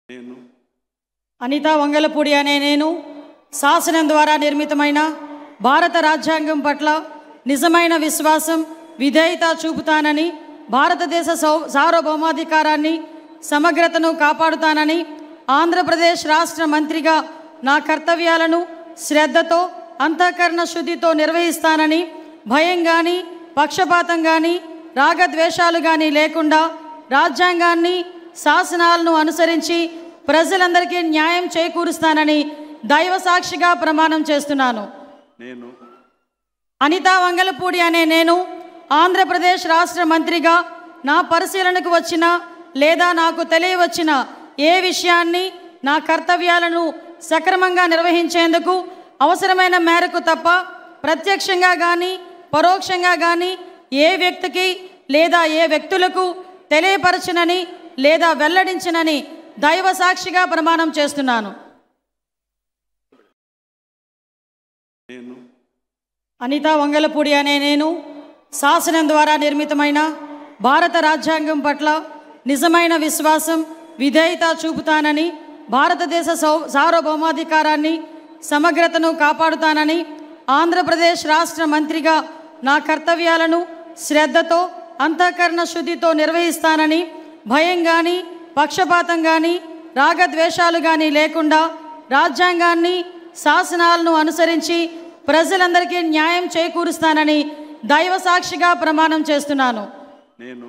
నేను అనితా వంగలపూడి అనే నేను శాసనం ద్వారా నిర్మితమైన భారత రాజ్యాంగం పట్ల నిజమైన విశ్వాసం విధేయత చూపుతానని, భారతదేశ సార్వభౌమాధికారాన్ని సమగ్రతను కాపాడుతానని, ఆంధ్రప్రదేశ్ రాష్ట్ర మంత్రిగా నా కర్తవ్యాలను శ్రద్ధతో అంతఃకరణ శుద్ధితో నిర్వహిస్తానని, భయం కానీ పక్షపాతం కానీ రాగద్వేషాలు కానీ లేకుండా రాజ్యాంగాన్ని శాసనాలను అనుసరించి ప్రజలందరికీ న్యాయం చేకూరుస్తానని దైవ సాక్షిగా ప్రమాణం చేస్తున్నాను. నేను అనితా వంగలపూడి అనే నేను ఆంధ్రప్రదేశ్ రాష్ట్ర మంత్రిగా నా పరిశీలనకు వచ్చిన లేదా నాకు తెలియవచ్చిన ఏ విషయాన్ని నా కర్తవ్యాలను సక్రమంగా నిర్వహించేందుకు అవసరమైన మేరకు తప్ప ప్రత్యక్షంగా కానీ పరోక్షంగా కానీ ఏ వ్యక్తికి లేదా ఏ వ్యక్తులకు తెలియపరచనని లేదా వెల్లడించనని దైవ సాక్షిగా ప్రమాణం చేస్తున్నాను. నేను అనితా వంగలపూడి అనే నేను శాసనం ద్వారా నిర్మితమైన భారత రాజ్యాంగం పట్ల నిజమైన విశ్వాసం విధేయత చూపుతానని, భారతదేశ సార్వభౌమాధికారాన్ని సమగ్రతను కాపాడుతానని, ఆంధ్రప్రదేశ్ రాష్ట్ర మంత్రిగా నా కర్తవ్యాలను శ్రద్ధతో అంతఃకరణ శుద్ధితో నిర్వహిస్తానని, భయం కానీ పక్షపాతం కానీ రాగద్వేషాలు కానీ లేకుండా రాజ్యాంగాన్ని శాసనాలను అనుసరించి ప్రజలందరికీ న్యాయం చేకూరుస్తానని దైవ సాక్షిగా ప్రమాణం చేస్తున్నాను. నేను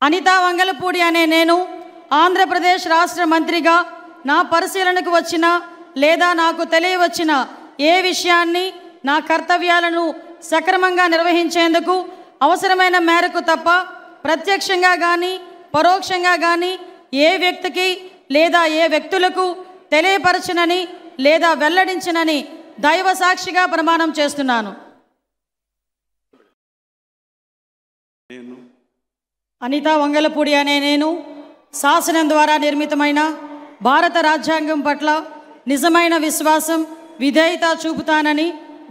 అనితా వంగలపూడి అనే నేను ఆంధ్రప్రదేశ్ రాష్ట్ర మంత్రిగా నా పరిశీలనకు వచ్చిన లేదా నాకు తెలియవచ్చిన ఏ విషయాన్ని నా కర్తవ్యాలను సక్రమంగా నిర్వహించేందుకు అవసరమైన మేరకు తప్ప ప్రత్యక్షంగా కానీ పరోక్షంగా కానీ ఏ వ్యక్తికి లేదా ఏ వ్యక్తులకు తెలియపరచనని లేదా వెల్లడించనని దైవ సాక్షిగా ప్రమాణం చేస్తున్నాను. నేను అనితా వంగలపూడి అనే నేను శాసనం ద్వారా నిర్మితమైన భారత రాజ్యాంగం పట్ల నిజమైన విశ్వాసం విధేయత చూపుతానని,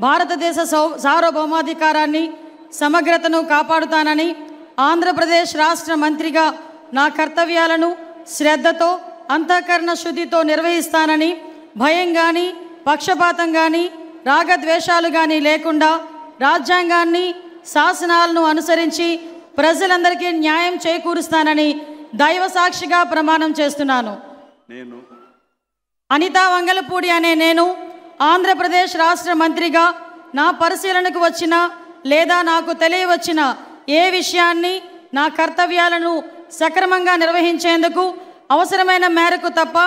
భారతదేశ సార్వభౌమాధికారాన్ని సమగ్రతను కాపాడుతానని, ఆంధ్రప్రదేశ్ రాష్ట్ర మంత్రిగా నా కర్తవ్యాలను శ్రద్ధతో అంతఃకరణ శుద్ధితో నిర్వహిస్తానని, భయం కానీ పక్షపాతం కానీ రాగద్వేషాలు కానీ లేకుండా రాజ్యాంగాన్ని శాసనాలను అనుసరించి ప్రజలందరికీ న్యాయం చేకూరుస్తానని దైవ సాక్షిగా ప్రమాణం చేస్తున్నాను. నేను అనితా వంగలపూడి అనే నేను ఆంధ్రప్రదేశ్ రాష్ట్ర మంత్రిగా నా పరిశీలనకు వచ్చిన లేదా నాకు తెలియవచ్చిన ఏ విషయాన్ని నా కర్తవ్యాలను సక్రమంగా నిర్వహించేందుకు అవసరమైన మేరకు తప్ప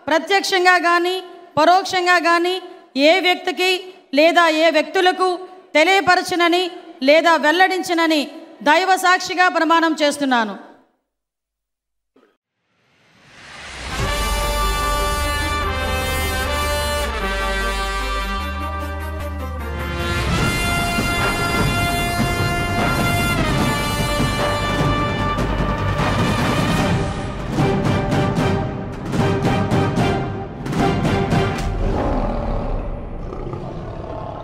ప్రత్యక్షంగా కానీ పరోక్షంగా కానీ ఏ వ్యక్తికి లేదా ఏ వ్యక్తులకు తెలియపరచనని లేదా వెల్లడించనని దైవ సాక్షిగా ప్రమాణం చేస్తున్నాను.